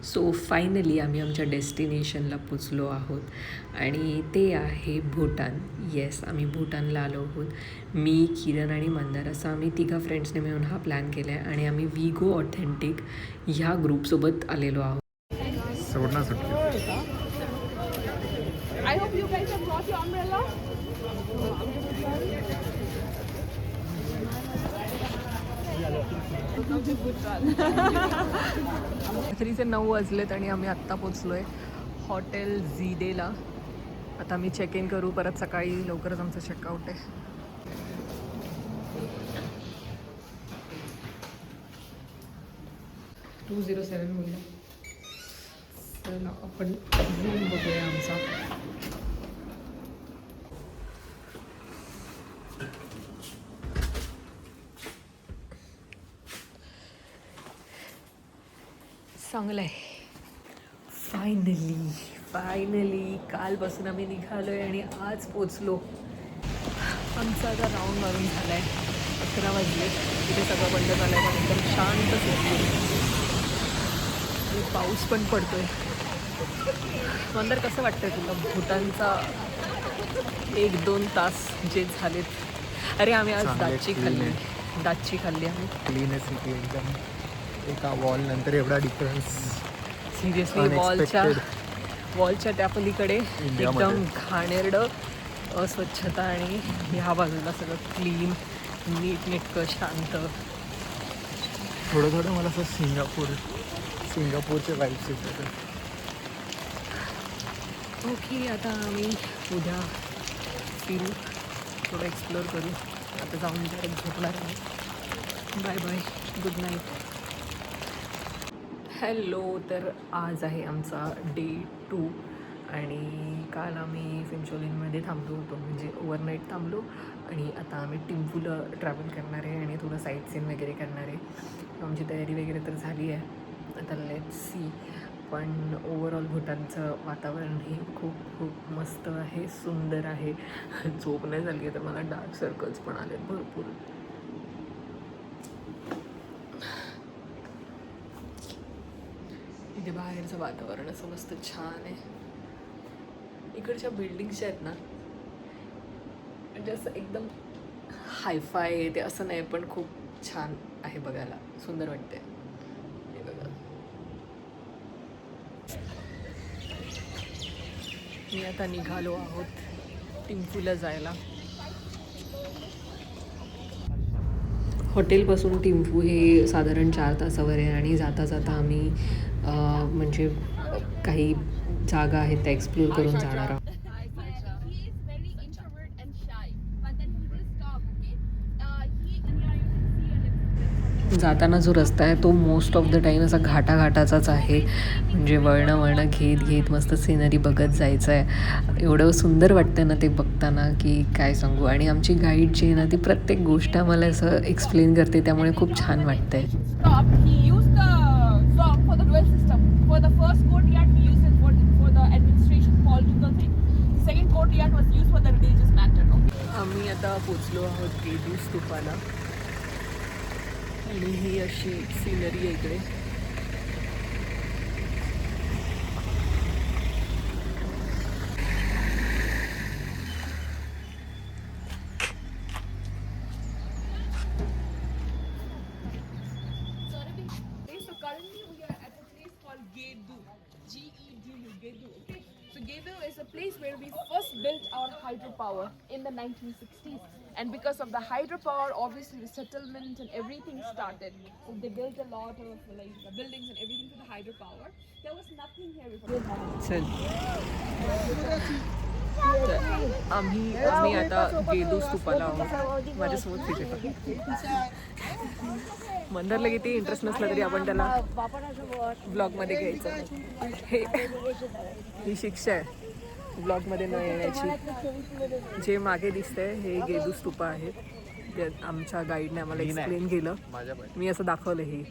So finally आम्ही आमच्या डेस्टिनेशनला पोचलो आहोत आणि ते आहे भूटान. येस, आम्ही भूटानला आलो आहोत. मी, किरण आणि मंदार असं आम्ही तिघा फ्रेंड्सने मिळून हा प्लॅन केला आहे आणि आम्ही विगो ऑथेंटिक ह्या ग्रुपसोबत आलेलो आहोत. सोडणं सुटली. I hope you guys have brought your umbrella. रात्रीचे 9 वाजलेत आणि आम्ही आत्ता पोचलो आहे हॉटेल झीडेला. आता आम्ही चेक इन करू, परत सकाळी लवकरच आमचं चेकआउट आहे. 207 होईल. चला आपण रूम बघूया आमचा. चांगलं आहे. फायनली कालपासून आम्ही निघालो आहे आणि आज पोचलो. आमचा आता राऊंड मारून झाला आहे. 11 वाजले. तिथे सगळं बंद झालं आहे पण एकदम शांत झोपलो. पाऊस पण पडतोय. मंदर कसं वाटतंय तुला भूटानचा 1-2 तास जे झालेत? अरे आम्ही आज दाची खाल्ली आम्ही. क्लीन आहे सिटी एकदम. एका वॉल नंतर एवढा डिफरन्स. सिरियसली वॉलच्या त्या पलीकडे एकदम घाणेरडं अस्वच्छता आणि ह्या बाजूला सगळं क्लीन, नीटनेटकं, शांत. थोडं मला असं सिंगापूरचे वाईब्स येतात. ओके, आता आम्ही उद्या फिरू, थोडं एक्सप्लोअर करू. आता जाऊन डायरेक्ट झोपणार आहे. Bye bye, good night. Hello, तर आज आहे आमचा डे 2 आणि काल आम्ही फिंचोलिनमध्ये थांबलो होतो, म्हणजे ओव्हरनाईट थांबलो आणि आता आम्ही टिंपूला ट्रॅव्हल करणार आहे आणि थोडं साईट सीन वगैरे करणार आहे. आमची तयारी वगैरे तर झाली आहे, आता लेट्स सी. पण ओव्हरऑल भूटानचं वातावरण हे खूप मस्त आहे, सुंदर आहे. झोप नाही झाली आहे तर मला डार्क सर्कल्स पण आले भरपूर. इथे बाहेरचं वातावरण असं मस्त छान आहे. इकडच्या बिल्डिंग्स आहेत ना, म्हणजे असं एकदम हायफाय आहे ते असं नाही, पण खूप छान आहे बघायला, सुंदर वाटते. हे बघा, मी आता निघालो आहोत टिंपूला जायला. हॉटेलपासून टिंपू हे साधारण 4 तासावर आहे आणि जाता जाता आम्ही म्हणजे काही जागा आहेत त्या एक्सप्लोर करून जाणार आहोत. जाताना जो रस्ता आहे तो मोस्ट ऑफ द टाईम असा घाटाचाच आहे, म्हणजे वळणं घेत मस्त सिनरी बघत जायचं आहे. एवढं सुंदर वाटतं ना ते बघताना की काय सांगू. आणि आमची गाईड जी आहे ना ती प्रत्येक गोष्ट आम्हाला असं एक्सप्लेन करते, त्यामुळे खूप छान वाटतंय. आम्ही आता पोचलो आहोत गेदू स्तूपाला आणि ही अशी सिनरी आहे इकडे. Is a place where we first built our hydropower in the 1960s, and because of the hydropower, obviously the settlement and everything started. So they built a lot of like the buildings and everything to the hydropower. There was nothing here before. चल, आम्ही आता गेदू स्तूपाला आहोत. माझ्यासोबत फिरत मंदरला किती interest नसला तरी आपण त्याला ब्लॉगमध्ये घ्यायचं. ही शिक्षा आहे ब्लॉगमध्ये न येण्याची. जे मागे दिसतंय हे गेदू स्तूपा आहेत. ते आमच्या गाईडने आम्हाला एक्सप्लेन केलं. मी असं दाखवलं, हे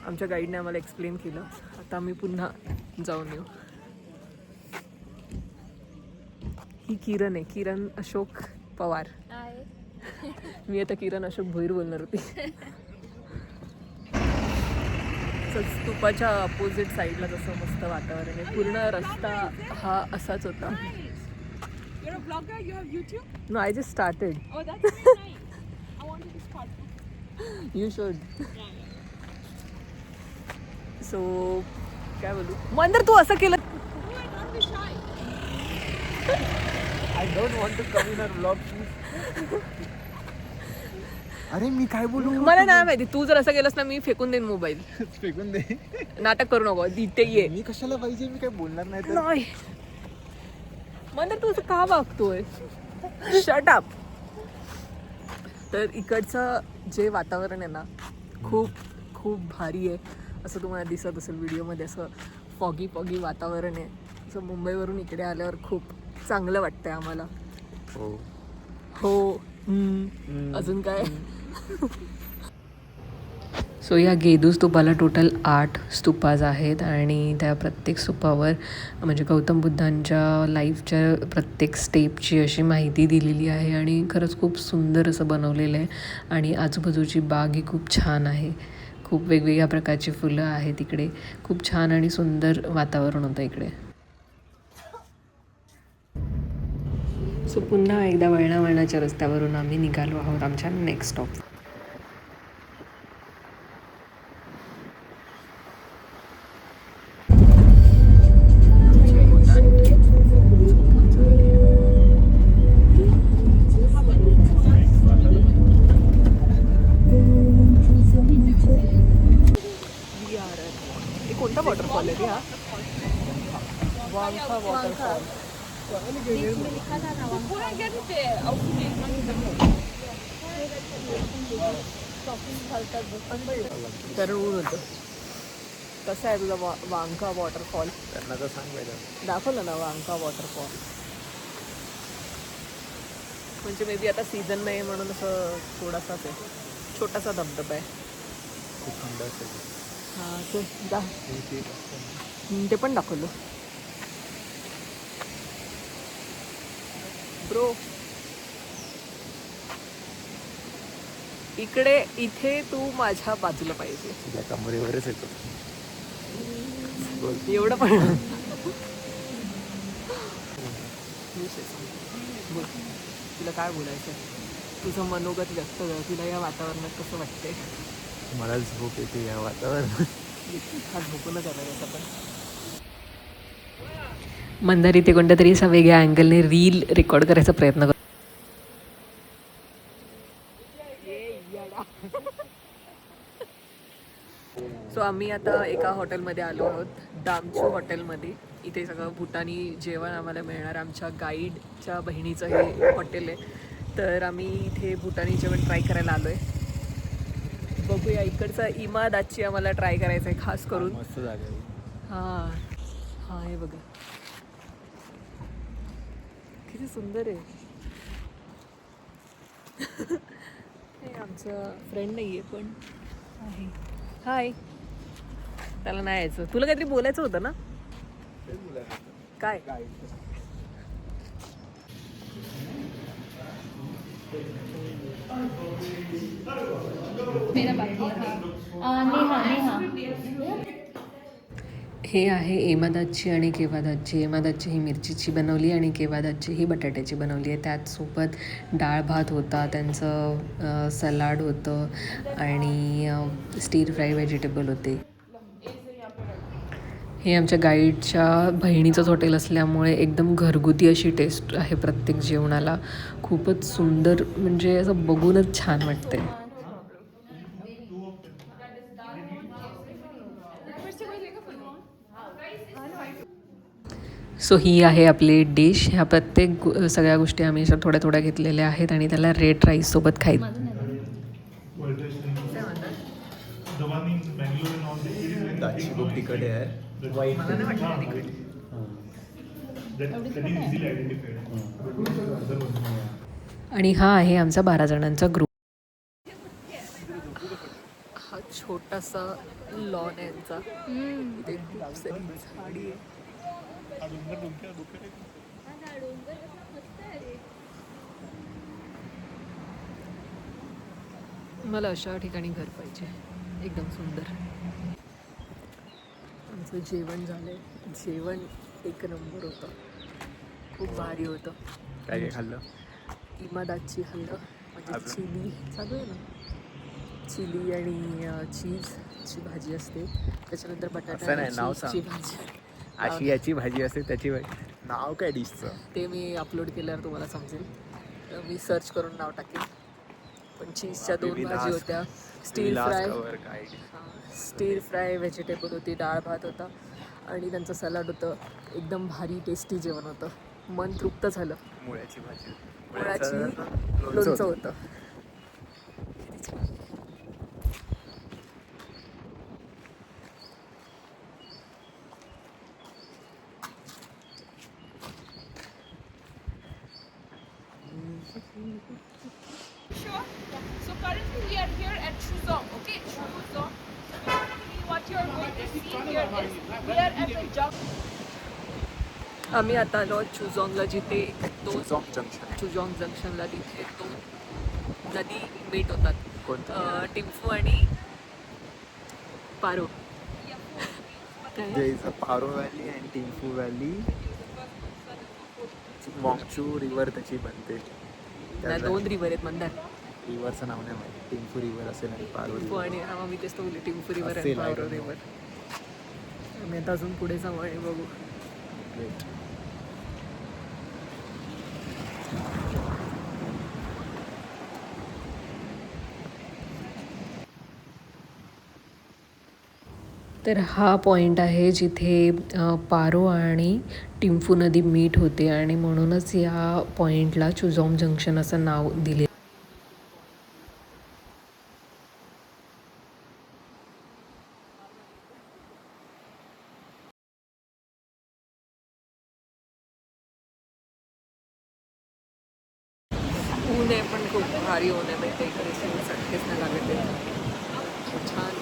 आमच्या गाईडने आम्हाला एक्सप्लेन केलं. आता आम्ही पुन्हा जाऊन येऊ. ही किरण आहे, किरण अशोक पवार. मी आता किरण अशोक भोईर बोलणार होती. स्तूपाच्या अपोजिट साईडला जसं मस्त वातावरण आहे. पूर्ण रस्ता हा असाच होता. You're a vlogger? You have YouTube? No I just started. Oh, that's very nice. I wanted to start. You should. So काय बोलू मंदर तू असं केलं. Oh, don't be shy. I don't want to come in a blog. अरे मी काय बोलू. मला नाही माहिती. तू जर असं केलंस ना मी फेकून देईन मोबाईल. फेकून दे. नाटक करू नको. इथे ये. मी कशाला पाहिजे. मी काय बोलणार नाही तर. नाही मंदर तू असं का वागतोय. Shut up. तर इकडचं जे वातावरण आहे ना खूप खूप भारी आहे. असं तुम्हाला दिसत असेल व्हिडिओमध्ये. असं फॉगी फॉगी वातावरण आहे. असं मुंबईवरून इकडे आल्यावर खूप चांगलं वाटतंय आम्हाला. हो हो. अजून काय. सो या गेदू स्तूपाला टोटल 8 स्तूपाज आहेत आणि त्या प्रत्येक स्तूपावर म्हणजे गौतम बुद्धांच्या लाईफच्या प्रत्येक स्टेपची अशी माहिती दिलेली आहे आणि खरंच खूप सुंदर असं बनवलेलं आहे. आणि आजूबाजूची बाग ही खूप छान आहे. खूप वेगवेगळ्या प्रकारची फुलं आहेत इकडे. खूप छान आणि सुंदर वातावरण होतं इकडे. सो पुन्हा एकदा वळणावळणाच्या रस्त्यावरून आम्ही निघालो आहोत आमच्या नेक्स्ट स्टॉप. कोणता वॉटरफॉल आहे हा. वांका वॉटरफॉल. पूरा get it there. Okay. कारण ऊन होतं. कसं आहे तुझा वांका वॉटरफॉल. त्यांना तर सांग पाहिजे. दाखवलं ना वांका वॉटरफॉल. म्हणजे मे बी आता सीझन नाही म्हणून असं थोडासाच आहे. छोटासा धबधबा आहे. खूप थंड असेल. हां ते पण दाखवलं. ब्रो इथे तू माझ्या बाजूला पाहिजे. तुझ्या कमरेवरच येतो. एवढं पण बोल. तुला काय बोलायचं. तुझं मनोगत व्यक्त कर. तुला या वातावरणात कसं वाटतंय. मला झोप येते या वातावरणात. हा झोपूनच आला त्याचा पण. मंदार इथे कोणत्या तरी असा वेगळ्या अँगलने रील रेकॉर्ड करायचा प्रयत्न करतो. सो आम्ही आता एका हॉटेलमध्ये आलो आहोत. दामचू हॉटेलमध्ये. इथे सगळं भूटानी जेवण आम्हाला मिळणार. आमच्या गाईडच्या बहिणीचं हे हॉटेल आहे. तर आम्ही इथे भूटानी जेवण ट्राय करायला आलो आहे. बघूया. इकडचा इमादाची आम्हाला ट्राय करायचं आहे खास करून. मस्त जागा आहे. हां हां हे बघा किती सुंदर आहे. हे आमचं फ्रेंड नाही आहे पण आहे. हाय. त्याला नाही यायचं. तुला काहीतरी बोलायचं होतं ना. काय. हे आहे एमादाची आणि केवादाची. एमादाची ही मिरचीची बनवली आणि केवादाची ही बटाट्याची बनवली आहे. त्याचसोबत डाळ भात होता. त्यांचं सलाड होतं आणि स्टीर फ्राय व्हेजिटेबल होते. हे आमच्या गाईडच्या बहिणीचंच हॉटेल असल्यामुळे एकदम घरगुती अशी टेस्ट आहे प्रत्येक जेवणाला. खूपच सुंदर म्हणजे असं बघूनच छान वाटते. सो ही आहे आपली डिश. ह्या प्रत्येक सगळ्या गोष्टी आम्ही अशा थोड्या थोड्या घेतलेल्या आहेत आणि त्याला रेड राईससोबत खायचं. दाची खूप तिकडे आहे. आणि हा आहे आमचा 12 जणांचा ग्रुप. हा छोटासा लॉन आहे यांचा. इथे खूप सारी झाडी आहे. मला अशा ठिकाणी घर पाहिजे एकदम सुंदर. आमचं जेवण झालंय. जेवण एक नंबर होतं, खूप भारी होतं. काय काय खाल्लं? इमादाची खाल्लं, म्हणजे अजून? चिली चालू आहे ना, चिली आणि चीजची भाजी असते. त्याच्यानंतर बटाटा असं आणि नाही, नाव चीजची सांग. भाजी. अशी याची भाजी असते त्याची भाजी, नाव काय डिशचं? ते मी अपलोड केल्यावर तुम्हाला समजेल. मी सर्च करून नाव टाकेन. पण चीजच्या 2 भाजी होत्या. स्टीर फ्राय, काय स्टीर फ्राय व्हेजिटेबल होती, डाळ भात होता आणि त्यांचं सलाड होतं. एकदम भारी टेस्टी जेवण होतं, मन तृप्त झालं. मुळ्याची भाजी, मुळाची लोणचं लोणचं होतं. होतं. Sure. So currently we are here at Shuzong, okay? Shuzong. Currently what you are going to see here is we are at the junction. आम्ही आता आलो चुजॉंगला, जिथे चुजॉंग जंक्शन. चुजॉंग जंक्शनला तिथे 2 नदी मीट होतात. कोणतं? टिम्फू आणि पारो. There is a Paro Valley and Thimphu valley. Wangchu river त्याची बनते. त्या 2 रिव्हर आहेत मंदार. रिव्हरचं नाव नाही माहिती. टिम्फू रिव्हर असेल आणि पारो टिम्फू रिव्हर. आणि हा मी तेच तो बोलले, टिम्फू रिव्हर आणि असेल, I Paro don't know. River. आम्ही आता अजून पुढे जाऊ आणि बघू. Wait. तर हा पॉईंट आहे जिथे पारो आणि टिम्फू नदी मीट होते आणि म्हणूनच या पॉईंटला चुजॉंग जंक्शन असं नाव दिले. ऊन आहे पण खूप भारी ऊन आहे माहिती, इकडे सटकेच नाही लागत आहे. छान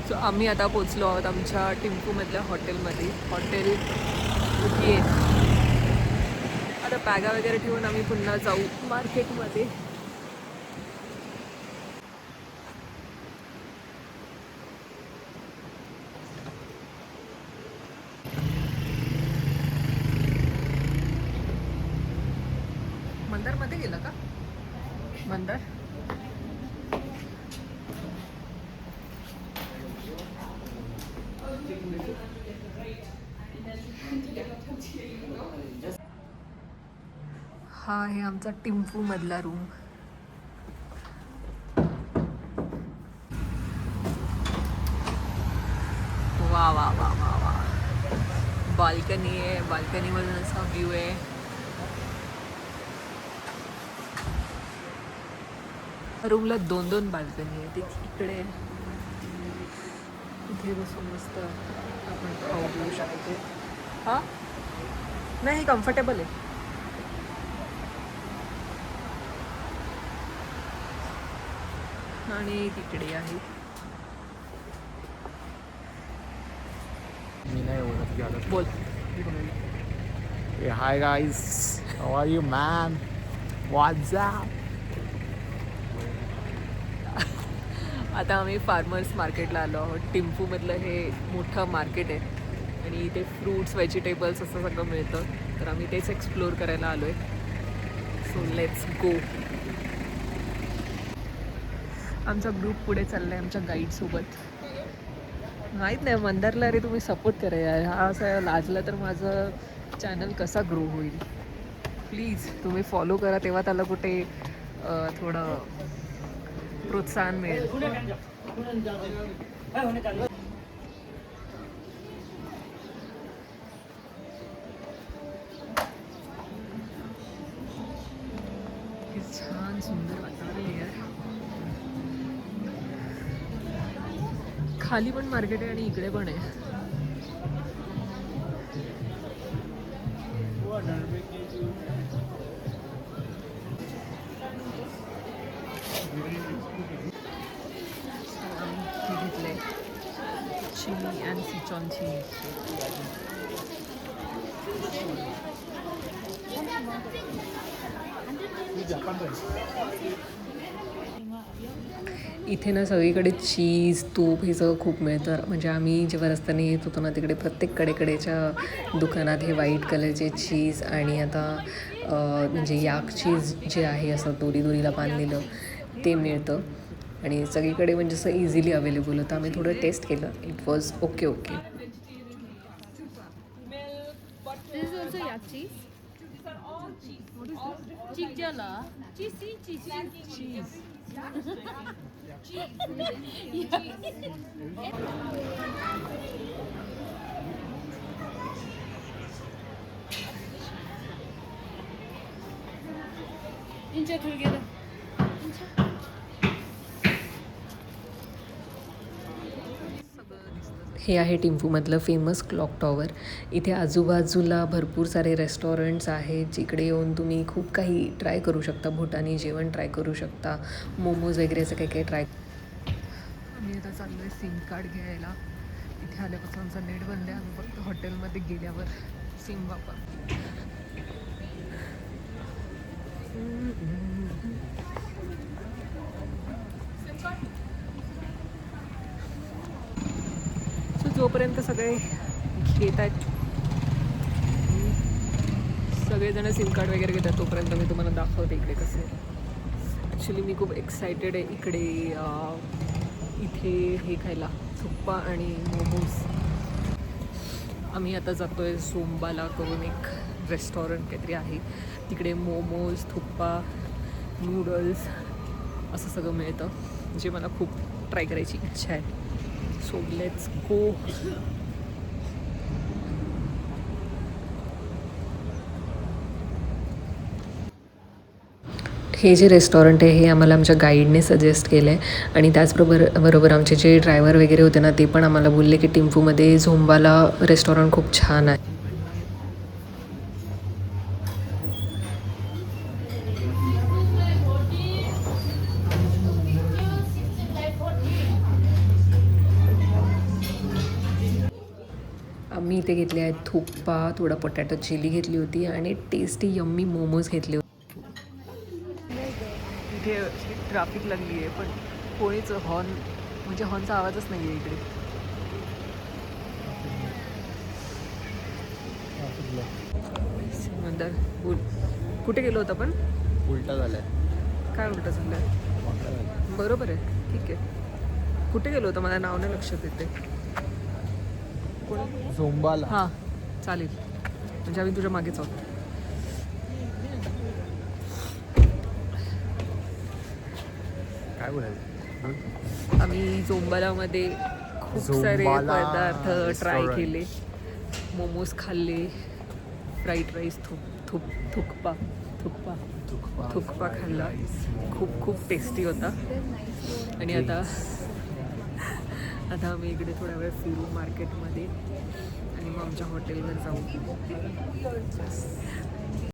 सो आम्ही आता पोचलो आहोत आमच्या टिम्फूमधल्या हॉटेलमध्ये. हॉटेल ये. आता बॅगा वगैरे ठेवून आम्ही पुन्हा जाऊ मार्केटमध्ये. मंदारमध्ये गेला का मंदार? हा आहे आमचा टिम्फू मधला रूम. वा वा वा वा वा. बाल्कनी आहे, बाल्कनीमधून असा व्ह्यू आहे. रूमला 2 बाल्कनी आहे. ते इकडे इथे बसून मस्त आपण खाऊ घेऊ शकतो. हा नाही, कम्फर्टेबल आहे. आणि तिकडे आहे. मी नाही ओळख घ्यायला. बोल. Hi guys, how are you man? What's up? आता आम्ही फार्मर्स मार्केटला आलो आहोत. टिम्फूमधलं हे मोठं मार्केट आहे आणि इथे फ्रूट्स, व्हेजिटेबल्स असं सगळं मिळतं. तर आम्ही तेच एक्सप्लोअर करायला आलो आहे. So let's go. आमचा ग्रुप पुढे चालला आहे आमच्या गाईडसोबत. माहीत नाही मंदारला रे तुम्ही सपोर्ट करा यार. हा असं लाजला तर माझं चॅनल कसा ग्रो होईल. प्लीज तुम्ही फॉलो करा, तेव्हा त्याला कुठे थोडं प्रोत्साहन मिळेल. छान सुंदर वातावरण आहे यार. खाली पण मार्केट आहे आणि इकडे पण आहे. Chilli and Szechuan chilli. इथे ना सगळीकडे चीज तूप हे सगळं खूप मिळतं. म्हणजे आम्ही जेव्हा रस्त्याने येत होतो ना तिकडे प्रत्येक कडेकडेच्या दुकानात हे व्हाईट कलरचे चीज आणि आता म्हणजे याक चीज जे आहे असं दोरीला बांधलेलं ते मिळतं आणि सगळीकडे म्हणजे असं इझिली अवेलेबल होतं. आम्ही थोडं टेस्ट केलं. It was okay. This is also yak cheese. Chigjala. Cheese. Incha together. हे आहे टिंफूमधलं फेमस क्लॉक टॉवर. इथे आजूबाजूला भरपूर सारे रेस्टॉरंट्स आहेत जिकडे येऊन तुम्ही खूप काही ट्राय करू शकता. भूटानी जेवण ट्राय करू शकता, मोमोज वगैरे असं काही ट्राय. आम्ही आता चाललो आहे सिम कार्ड घ्यायला. इथे आल्यापासून आमचा नेट बंद आहे. आम्ही फक्त हॉटेलमध्ये गेल्यावर सिम वापर. जोपर्यंत सगळे घेत आहेत सगळेजण सिम कार्ड वगैरे घेतात तोपर्यंत मी तुम्हाला दाखवते इकडे कसं आहे. ॲक्च्युली मी खूप एक्सायटेड आहे इकडे इथे हे खायला थुप्पा आणि मोमोज. आम्ही आता जातो आहे सोमबाला करून एक रेस्टॉरंट काहीतरी आहे तिकडे मोमोज थुप्पा नूडल्स असं सगळं मिळतं जे मला खूप ट्राय करायची इच्छा आहे. So let's go. हे जे रेस्टॉरंट आहे हे आम्हाला आमच्या गाईडने सजेस्ट केलं आहे आणि त्याचबरोबर आमचे जे ड्रायव्हर वगैरे होते ना ते पण आम्हाला बोलले की टिंफूमध्ये झोंबाला रेस्टॉरंट खूप छान आहे. आम्ही इथे घेतले आहेत थुप्पा, थोडा पोटॅटो चिली घेतली होती आणि टेस्टी यम्मी मोमोज घेतले होते. इथे ट्रॅफिक लागली आहे पण कोणीच हॉर्न म्हणजे हॉर्नचा आवाजच नाही आहे इकडे. नंतर बोल कुठे गेलो होतं पण उलटा झालाय. काय उलटं झालं? बरोबर आहे ठीक आहे. कुठे गेलो होतं मला नाव नाही लक्षात येते. झोंबाला. हां चालेल म्हणजे आम्ही तुझ्या मागेच आहोत. काय बोलायचं? आम्ही झोंबालामध्ये खूप सारे झोंबाला पदार्थ ट्राय restaurant. केले. मोमोज खाल्ले, फ्राईड राईस थुक्पा खाल्ला. खूप टेस्टी होता. आणि आता आम्ही इकडे थोड्या वेळ फिरू मार्केटमध्ये आणि मग आमच्या हॉटेलवर जाऊ.